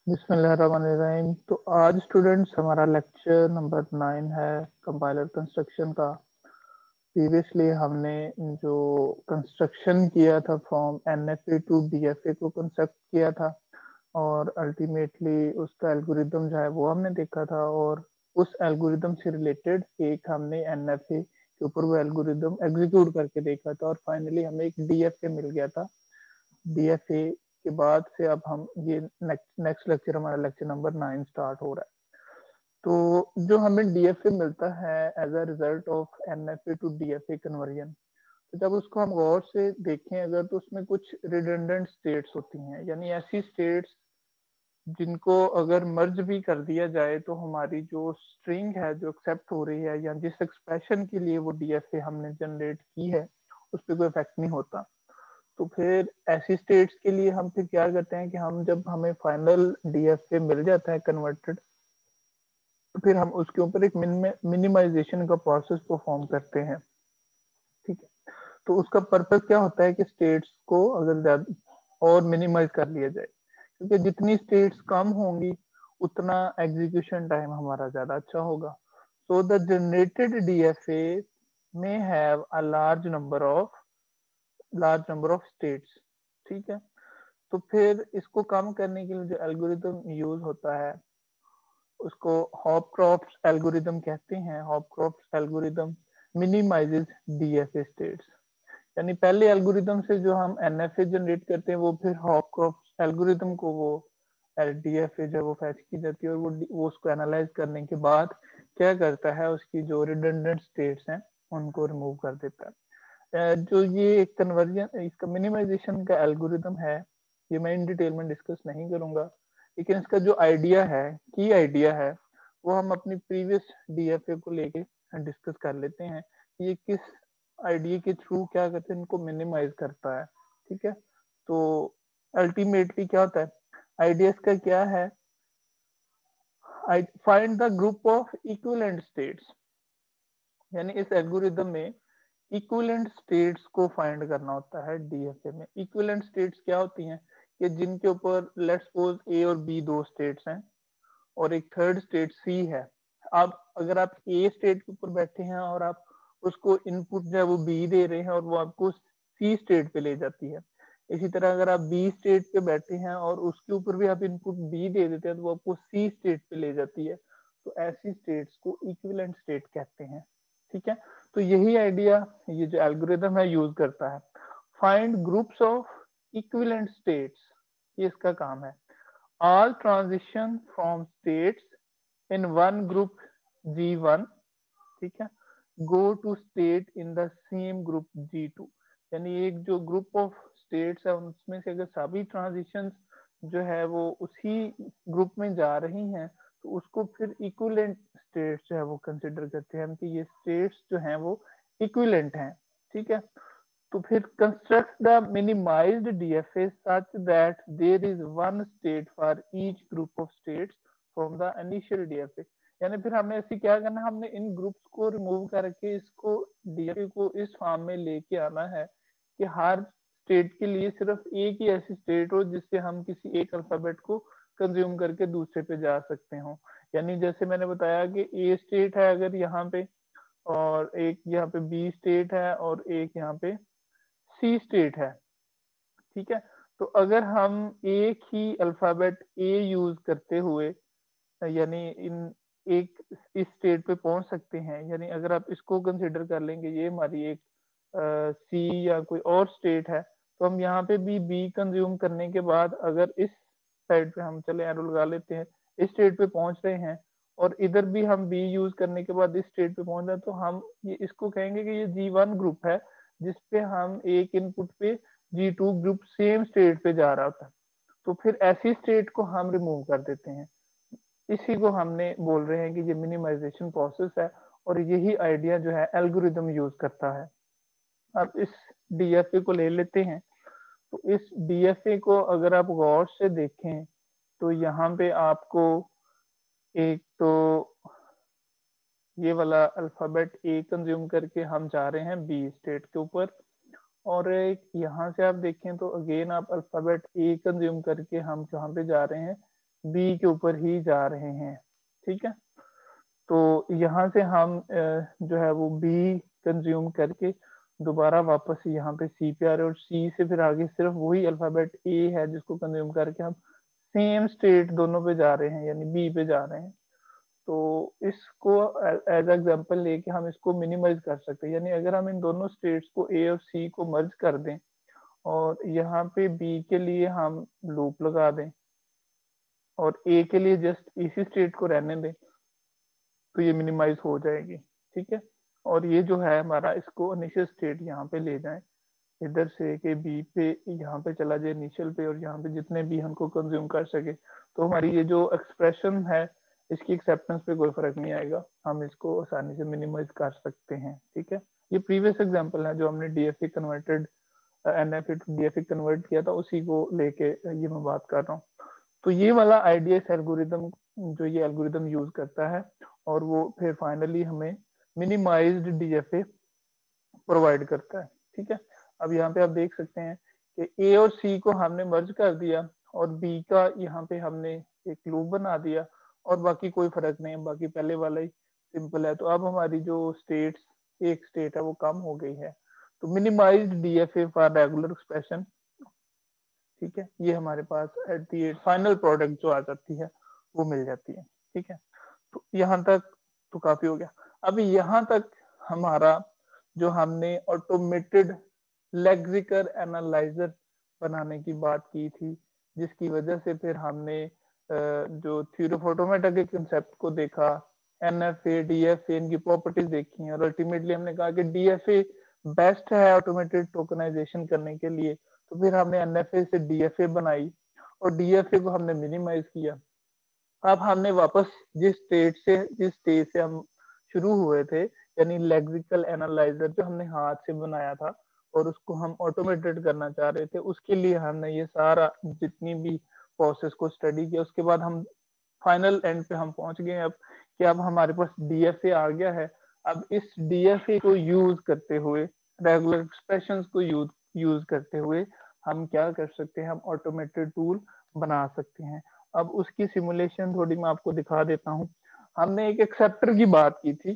बिस्मिल्लाहिर्रहमानिर्रहीम। तो आज स्टूडेंट्स हमारा लेक्चर नंबर 9 है कंपाइलर कंस्ट्रक्शन का। प्रीवियसली हमने जो कंस्ट्रक्शन किया था फ्रॉम एनएफए टू डीएफए को कंस्ट्रक्ट किया था और अल्टीमेटली उसका एल्गोरिदम जो है वो हमने देखा था, और उस एल्गोरिदम से रिलेटेड एक हमने एनएफए के ऊपर वो एल्गोरिदम एग्जीक्यूट करके देखा था और फाइनली हमें एक डीएफए मिल गया था। डीएफए के बाद से अब हम ये नेक्स्ट लेक्चर, हमारा लेक्चर नंबर 9 स्टार्ट हो रहा है। तो जो हमें डीएफए मिलता है as a result of NFA to DFA conversion, तो जब उसको हम गौर से देखें अगर, तो उसमें कुछ रिडंडेंट स्टेट्स होती हैं, यानी ऐसी स्टेट्स जिनको अगर मर्ज भी कर दिया जाए तो हमारी जो स्ट्रिंग है जो एक्सेप्ट हो रही है या जिस एक्सप्रेशन के लिए वो डीएफए हमने जनरेट की है उस पर कोई इफेक्ट नहीं होता। तो फिर ऐसी स्टेट्स के लिए हम फिर क्या करते हैं कि हम जब हमें फाइनल डीएफए मिल जाता है कन्वर्टेड, तो फिर हम उसके ऊपर एक मिनिमाइजेशन का प्रोसेस परफॉर्म करते हैं। ठीक है, तो उसका पर्पस क्या होता है कि स्टेट्स को अगर ज्यादा और मिनिमाइज कर लिया जाए, क्योंकि जितनी स्टेट्स कम होंगी उतना एग्जीक्यूशन टाइम हमारा ज्यादा अच्छा होगा। सो द जनरेटेड डीएफए में have a large number of states. ठीक है, तो फिर इसको कम करने के लिए जो एल्गोरिदम यूज होता है उसको हॉपक्रॉफ्ट एल्गोरिदम कहते हैं। हॉपक्रॉफ्ट एल्गोरिदम मिनिमाइजेस डीएफए स्टेट्स, यानी पहले एल्गोरिदम से जो हम एनएफए जनरेट करते हैं वो फिर हॉपक्रॉफ्ट एल्गोरिदम को वो डीएफए जो वो फैच की जाती है, और वो उसको एनालाइज करने के बाद क्या करता है, उसकी जो रिडंडेंट स्टेट्स हैं उनको रिमूव कर देता है। जो ये कन्वर्जन, इसका मिनिमाइजेशन का एल्गोरिदम है, ये मैं इन डिटेल में डिस्कस नहीं करूंगा, लेकिन इसका जो आइडिया है, की आइडिया है, वो हम अपनी प्रीवियस डीएफए को लेके डिस्कस कर लेते हैं। ये किस आइडिया के थ्रू क्या करते हैं, इनको मिनिमाइज करता है। ठीक है, तो अल्टीमेटली क्या होता है, आइडिया का क्या है, find the group of equivalent states, यानी इस एल्गोरिदम में इक्विवेलेंट स्टेट्स को फाइंड करना होता है। डीएफए में इक्विवेलेंट स्टेट्स क्या होती हैं कि जिनके ऊपर लेट्स सपोज ए और बी दो स्टेट्स हैं और एक थर्ड स्टेट सी है। अब अगर आप ए स्टेट के ऊपर बैठे हैं और आप उसको इनपुट जो है वो बी दे रहे हैं और वो आपको सी स्टेट पे ले जाती है। इसी तरह अगर आप बी स्टेट पे बैठे हैं और उसके ऊपर भी आप इनपुट बी दे देते हैं तो वो आपको सी स्टेट पे ले जाती है। तो ऐसी स्टेट्स को इक्विवेलेंट स्टेट कहते हैं। ठीक है, तो यही आइडिया ये जो एल्गोरिदम है यूज करता है। Find groups of equivalent states, ये इसका काम है। All transition from states in one group G1, ठीक है, go to state in the same group G2, यानी एक जो ग्रुप ऑफ स्टेट्स है उसमें से अगर सभी ट्रांजिशंस जो है वो उसी ग्रुप में जा रही हैं तो उसको फिर इक्विवेलेंट स्टेट्स जो है वो कंसिडर करते हैं कि ये स्टेट्स जो हैं वो इक्विवेलेंट हैं। ठीक है, तो फिर construct the minimised DFA such that there is one state for each group of states from the initial DFA, यानी फिर हमने ऐसे क्या करना है, हमने इन ग्रुप्स को रिमूव करके इसको डीएफए को इस फॉर्म में लेके आना है कि हर स्टेट के लिए सिर्फ एक ही ऐसी स्टेट हो जिससे हम किसी एक अल्फाबेट को कंज्यूम करके दूसरे पे जा सकते हो। यानी जैसे मैंने बताया कि ए स्टेट है अगर यहाँ पे, और एक यहाँ पे बी स्टेट है और एक यहाँ पे सी स्टेट है। ठीक है, तो अगर हम एक ही अल्फाबेट ए यूज करते हुए यानी इन एक इस स्टेट पे पहुंच सकते हैं, यानी अगर आप इसको कंसिडर कर लेंगे ये हमारी एक सी या कोई और स्टेट है, तो हम यहाँ पे भी बी कंज्यूम करने के बाद अगर इस साइड पे हम चले एरो लगा लेते हैं, इस स्टेट पे पहुंच रहे हैं और इधर भी हम बी यूज करने के बाद इस स्टेट पे पहुंच रहे हैं, तो हम ये इसको कहेंगे कि ये G1 ग्रुप है जिसपे हम एक इनपुट पे G2 ग्रुप सेम स्टेट पे जा रहा होता है। तो फिर ऐसी स्टेट को हम रिमूव कर देते हैं। इसी को हमने बोल रहे हैं कि ये मिनिमाइजेशन प्रोसेस है, और यही आइडिया जो है एल्गोरिदम यूज करता है। अब इस डीएफए को ले लेते हैं। तो इस डीएफए को अगर आप गौर से देखें तो यहाँ पे आपको एक तो ये वाला अल्फाबेट ए कंज्यूम करके हम जा रहे हैं बी स्टेट के ऊपर, और एक यहाँ से आप देखें तो अगेन आप अल्फाबेट ए कंज्यूम करके हम कहाँ पे जा रहे हैं, बी के ऊपर ही जा रहे हैं। ठीक है, तो यहाँ से हम जो है वो बी कंज्यूम करके दोबारा वापस यहाँ पे सी पे आ रहे हैं, और सी से फिर आगे सिर्फ वही अल्फाबेट ए है जिसको कंज्यूम करके हम सेम स्टेट दोनों पे जा रहे हैं, यानी बी पे जा रहे हैं। तो इसको एज एग्जांपल लेके हम इसको मिनिमाइज कर सकते हैं, यानी अगर हम इन दोनों स्टेट्स को ए और सी को मर्ज कर दें और यहाँ पे बी के लिए हम लूप लगा दें और ए के लिए जस्ट इसी स्टेट को रहने दें, तो ये मिनिमाइज हो जाएगी। ठीक है, और ये जो है हमारा, इसको इनिशियल स्टेट यहाँ पे ले जाएं, इधर से के बी पे यहाँ पे चला जाए इनिशियल पे, और यहाँ पे जितने भी हमको कंज्यूम कर सके, तो हमारी ये जो एक्सप्रेशन है इसकी एक्सेप्टेंस पे कोई फर्क नहीं आएगा, हम इसको आसानी से मिनिमाइज कर सकते हैं। ठीक है, ये प्रीवियस एग्जांपल है जो हमने DFA converted NFA to DFA convert किया था, उसी को लेके ये मैं बात कर रहा हूँ। तो ये वाला आइडिया इस एल्गोरिदम जो ये एल्गोरिदम यूज करता है, और वो फिर फाइनली हमें मिनिमाइज्ड डीएफए प्रोवाइड करता है। ठीक है, अब यहाँ पे आप देख सकते हैं कि ए और सी को हमने मर्ज कर दिया और बी का यहाँ पे हमने एक लूप बना दिया, और बाकी कोई फर्क नहीं है, बाकी पहले वाला ही सिंपल है। तो अब हमारी जो स्टेट्स, एक स्टेट है वो कम हो गई है। तो minimised DFA for regular expression, ठीक है, ये हमारे पास एट दी फाइनल प्रोडक्ट जो आ जाती है वो मिल जाती है। ठीक है, तो यहाँ तक तो काफी हो गया। अभी यहाँ तक हमारा जो हमने ऑटोमेटेड लेक्सिकल एनालाइजर बनाने की बात की थी, जिसकी वजह से फिर हमने जो थ्योरी ऑफ ऑटोमेटा के कंसेप्ट को देखा, एनएफए डीएफए इनकी प्रॉपर्टीज देखी, और अल्टीमेटली हमने कहा कि डीएफए बेस्ट है ऑटोमेटेड टोकनाइजेशन करने के लिए। तो फिर हमने एनएफए से डीएफए बनाई और डीएफए को हमने मिनिमाइज किया। अब हमने वापस जिस स्टेज से हम शुरू हुए थे, यानी लेक्सिकल एनालाइजर जो हमने हाथ से बनाया था और उसको हम ऑटोमेटेड करना चाह रहे थे, उसके लिए हमने ये सारा जितनी भी प्रोसेस को स्टडी किया। उसके बाद हम फाइनल एंड पे हम पहुंच गए अब कि अब हमारे पास डीएफए आ गया है। अब इस डीएफए को यूज करते हुए, रेगुलर एक्सप्रेशंस को यूज करते हुए हम क्या कर सकते हैं, हम ऑटोमेटेड टूल बना सकते हैं। अब उसकी सिमुलेशन थोड़ी मैं आपको दिखा देता हूँ। हमने एक एक्सेप्टर की बात की थी,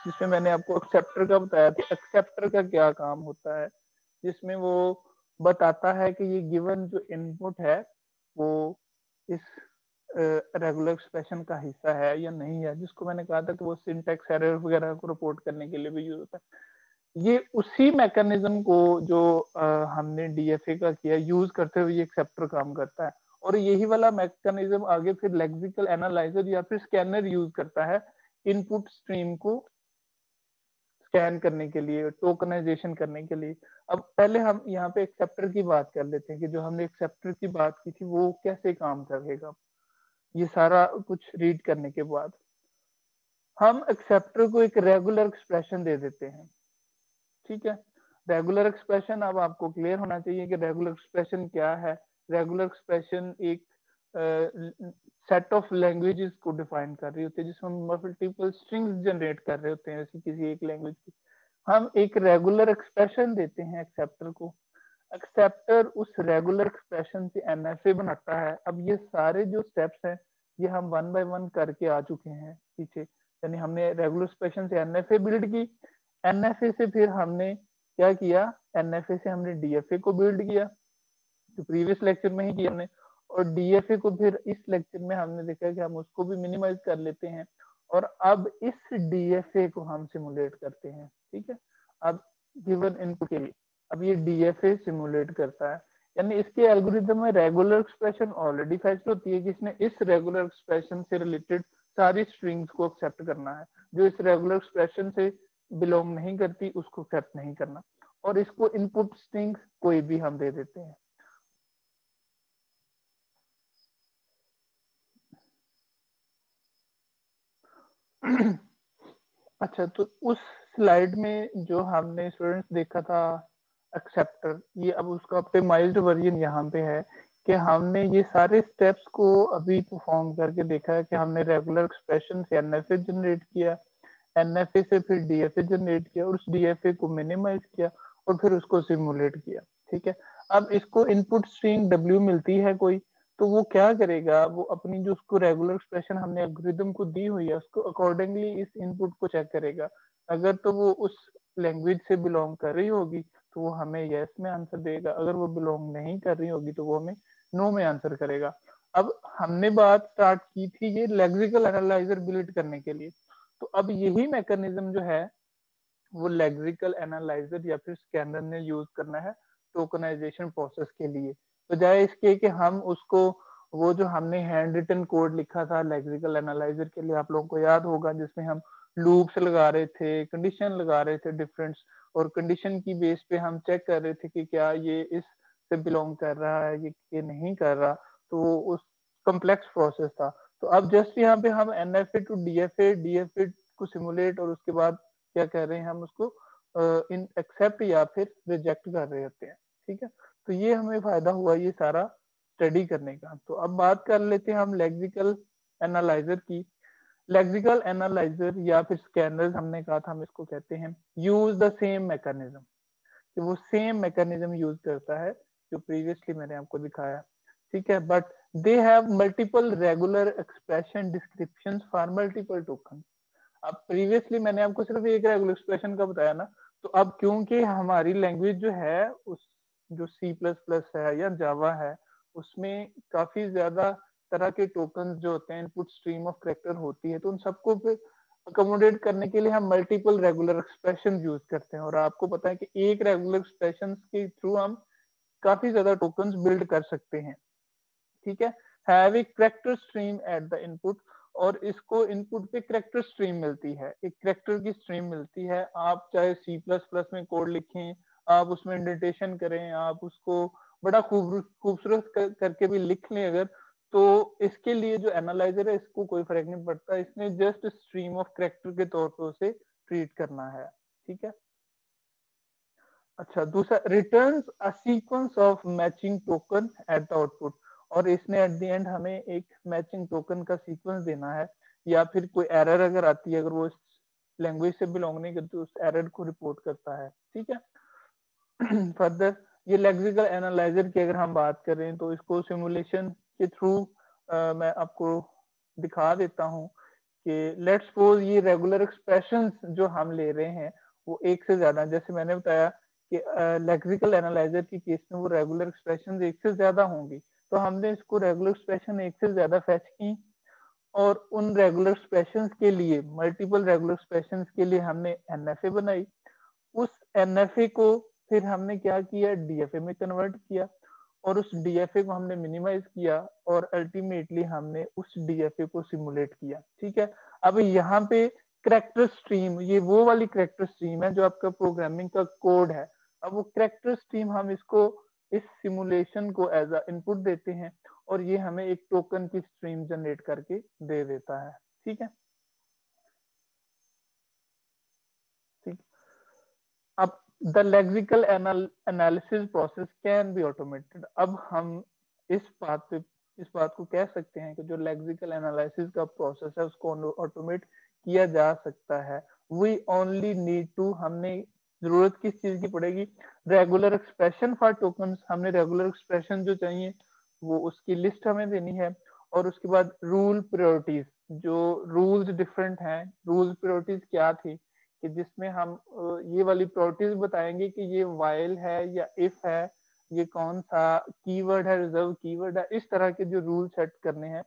जिसमें मैंने आपको एक्सेप्टर का बताया था एक्सेप्टर का क्या काम होता है, जिसमें वो बताता है कि ये गिवन जो इनपुट है वो इस रेगुलर एक्सप्रेशन का हिस्सा है या नहीं है, जिसको मैंने कहा था कि वो सिंटैक्स एरर वगैरह को रिपोर्ट करने के लिए भी यूज होता है। ये उसी मैकेनिज्म को जो हमने डीएफए का किया यूज करते हुए ये एक्सेप्टर काम करता है, और यही वाला मैकेनिज्म आगे फिर लेक्सिकल एनालाइजर या फिर स्कैनर यूज करता है इनपुट स्ट्रीम को स्कैन करने के लिए, टोकनाइजेशन करने के लिए। अब पहले हम यहाँ पे एक्सेप्टर की बात कर लेते हैं कि जो हमने एक्सेप्टर की बात की थी वो कैसे काम करेगा। ये सारा कुछ रीड करने के बाद हम एक्सेप्टर को एक रेगुलर एक्सप्रेशन दे देते हैं। ठीक है, रेगुलर एक्सप्रेशन, अब आपको क्लियर होना चाहिए कि रेगुलर एक्सप्रेशन क्या है। रेगुलर एक्सप्रेशन एक सेट ऑफ लैंग्वेजेस को डिफाइन कर रही होती है, जिसमें हम मल्टीपल स्ट्रिंग्स जनरेट कर रहे होते हैं ऐसी किसी एक लैंग्वेज की। हम एक रेगुलर एक्सप्रेशन देते हैं एक्सेप्टर को, एक्सेप्टर उस रेगुलर एक्सप्रेशन से एनएफए बनाता है। अब ये सारे जो स्टेप्स हैं ये हम वन बाय वन करके आ चुके हैं पीछे, यानी हमने रेगुलर एक्सप्रेशन से एनएफए बिल्ड की, एनएफए से फिर हमने क्या किया, एनएफए से हमने डीएफए को बिल्ड किया जो प्रीवियस लेक्चर में ही किया हमने, और डीएफए को फिर इस लेक्चर में हमने देखा कि हम उसको भी मिनिमाइज कर लेते हैं, और अब इस डीएफए को हम सिमुलेट करते हैं। ठीक है, अब गिवन इनपुट के लिए अब ये डीएफए सिमुलेट करता है, यानी इसके एल्गोरिथम में रेगुलर एक्सप्रेशन ऑलरेडी फैच होती है कि इसने इस रेगुलर एक्सप्रेशन से रिलेटेड सारी स्ट्रिंग्स को एक्सेप्ट करना है, जो इस रेगुलर एक्सप्रेशन से बिलोंग नहीं करती उसको एक्सेप्ट नहीं करना, और इसको इनपुट स्ट्रिंग्स कोई भी हम दे देते हैं। अच्छा, तो उस स्लाइड में जो हमने स्टूडेंट्स देखा था एक्सेप्टर, ये अब उसका ऑप्टिमाइज्ड वर्जन यहाँ पे है कि हमने ये सारे स्टेप्स को अभी परफॉर्म करके देखा है कि हमने रेगुलर एक्सप्रेशन से एनएफए जनरेट किया, एनएफए से फिर डीएफए जनरेट किया और उस डीएफए को मिनिमाइज किया, और फिर उसको सिमुलेट किया। ठीक है, अब इसको इनपुट स्ट्रिंग W मिलती है कोई, तो वो क्या करेगा, वो अपनी जो उसको रेगुलर एक्सप्रेशन हमने एल्गोरिदम को दी हुई है उसको अकॉर्डिंगली इस इनपुट को चेक करेगा। अगर तो वो उस लैंग्वेज से बिलोंग कर रही होगी तो वो हमें यस में आंसर देगा, अगर वो बिलोंग नहीं कर रही होगी तो वो हमें नो में आंसर करेगा। अब हमने बात स्टार्ट की थी ये लेक्सिकल एनालाइजर बिल्ड करने के लिए, तो अब यही मैकेनिज्म जो है वो लेक्सिकल एनालाइजर या फिर स्कैनर ने यूज करना है टोकनाइजेशन प्रोसेस के लिए। बजाय इसके कि हम उसको वो जो हमने हैंड रिटन कोड लिखा था लेक्सिकल एनालाइजर के लिए, आप लोगों को याद होगा, जिसमें हम लूप्स लगा रहे थे, कंडीशन लगा रहे थे डिफरेंट, और कंडीशन की बेस पे हम चेक कर रहे थे कि क्या ये इस से बिलोंग कर रहा है ये नहीं कर रहा, तो उस कॉम्प्लेक्स प्रोसेस था। तो अब जस्ट यहाँ पे हम एनएफए टू डीएफए को सिमुलेट और उसके बाद क्या कर रहे हैं, हम उसको इन एक्सेप्ट या फिर रिजेक्ट कर रहे होते हैं। ठीक है, तो ये हमें फायदा हुआ ये सारा स्टडी करने का। तो अब बात कर लेते हैं हम लेक्सिकल एनालाइजर की। लेक्सिकल एनालाइजर या फिर स्कैनर्स हमने कहा था हम इसको कहते हैं यूज द सेम मैकेनिज्म, कि वो सेम मैकेनिज्म यूज करता है जो प्रीवियसली मैंने आपको दिखाया। ठीक है, but they have multiple regular expression descriptions for multiple token. अब प्रीवियसली मैंने आपको सिर्फ एक रेगुलर एक्सप्रेशन का बताया ना, तो अब क्योंकि हमारी लैंग्वेज जो है उस जो C++ है या जावा है उसमें काफी ज्यादा तरह के टोकन जो होते हैं, इनपुट स्ट्रीम ऑफ कैरेक्टर होती है, तो उन सबको फिर अकोमोडेट करने के लिए हम मल्टीपल रेगुलर एक्सप्रेशन यूज करते हैं। और आपको पता है कि एक रेगुलर एक्सप्रेशन के थ्रू हम काफी ज्यादा टोकन बिल्ड कर सकते हैं। ठीक है, have a character stream at the input, और इसको इनपुट पे कैरेक्टर स्ट्रीम मिलती है, एक कैरेक्टर की स्ट्रीम मिलती है। आप चाहे C++ में कोड लिखें, आप उसमें इंडेंटेशन करें, आप उसको बड़ा खूबसूरत करके भी लिख लें अगर, तो इसके लिए जो एनालाइजर है इसको कोई फर्क नहीं पड़ता, इसने जस्ट स्ट्रीम ऑफ कैरेक्टर के तौर पे उसे ट्रीट करना है। ठीक है, अच्छा दूसरा returns a sequence of matching token at the output, और इसने एट द एंड हमें एक मैचिंग टोकन का सीक्वेंस देना है, या फिर कोई एरर अगर आती है, अगर वो लैंग्वेज से बिलोंग नहीं करती उस एरर को रिपोर्ट करता है। ठीक है, फर्दर ये लेक्सिकल एनालाइजर की अगर हम बात करें तो इसको सिमुलेशन के थ्रू मैं आपको दिखा देता हूँ कि लेट्स सपोज ये रेगुलर एक्सप्रेशंस जो हम ले रहे हैं वो एक से ज्यादा, जैसे मैंने बताया कि लेक्सिकल एनालाइजर की केस में वो रेगुलर एक्सप्रेशन एक से ज्यादा होंगी, तो हमने इसको रेगुलर एक्सप्रेशन एक से ज्यादा फेच की, और उन रेगुलर एक्सप्रेशंस के लिए मल्टीपल रेगुलर एक्सप्रेशंस के लिए हमने एनएफए बनाई। उस एनएफए को फिर हमने क्या किया, डीएफए में कन्वर्ट किया, और उस डीएफए को हमने मिनिमाइज किया, और अल्टीमेटली हमने उस डीएफए को सिमुलेट किया। ठीक है, अब यहाँ पे कैरेक्टर स्ट्रीम, ये वो वाली कैरेक्टर स्ट्रीम है जो आपका प्रोग्रामिंग का कोड है। अब वो कैरेक्टर स्ट्रीम हम इसको इस सिमुलेशन को एज अ इनपुट देते हैं, और ये हमें एक टोकन की स्ट्रीम जनरेट करके दे देता है। ठीक है, ठीक। अब the lexical analysis process can be automated. अब हम इस बात को कह सकते हैं कि जो लेक्सिकल एनालिसिस का प्रोसेस है उसको ऑटोमेट किया जा सकता है। वी ओनली नीड टू, हमने जरूरत किस चीज की पड़ेगी, रेगुलर एक्सप्रेशन फॉर टोकन्स, हमने रेगुलर एक्सप्रेशन जो चाहिए वो उसकी लिस्ट हमें देनी है, और उसके बाद रूल प्रायोरिटीज, जो रूल्स डिफरेंट हैं, रूल्स प्रायोरिटीज क्या थी, कि जिसमें हम ये वाली प्रॉपर्टीज बताएंगे कि ये वाइल है या इफ है, ये कौन सा कीवर्ड है, रिजर्व कीवर्ड है, इस तरह के जो रूल सेट करने हैं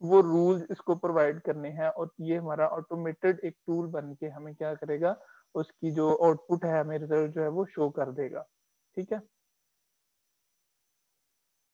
वो रूल्स इसको प्रोवाइड करने हैं, और ये हमारा ऑटोमेटेड एक टूल बन के हमें क्या करेगा, उसकी जो आउटपुट है हमें रिजल्ट जो है वो शो कर देगा। ठीक है,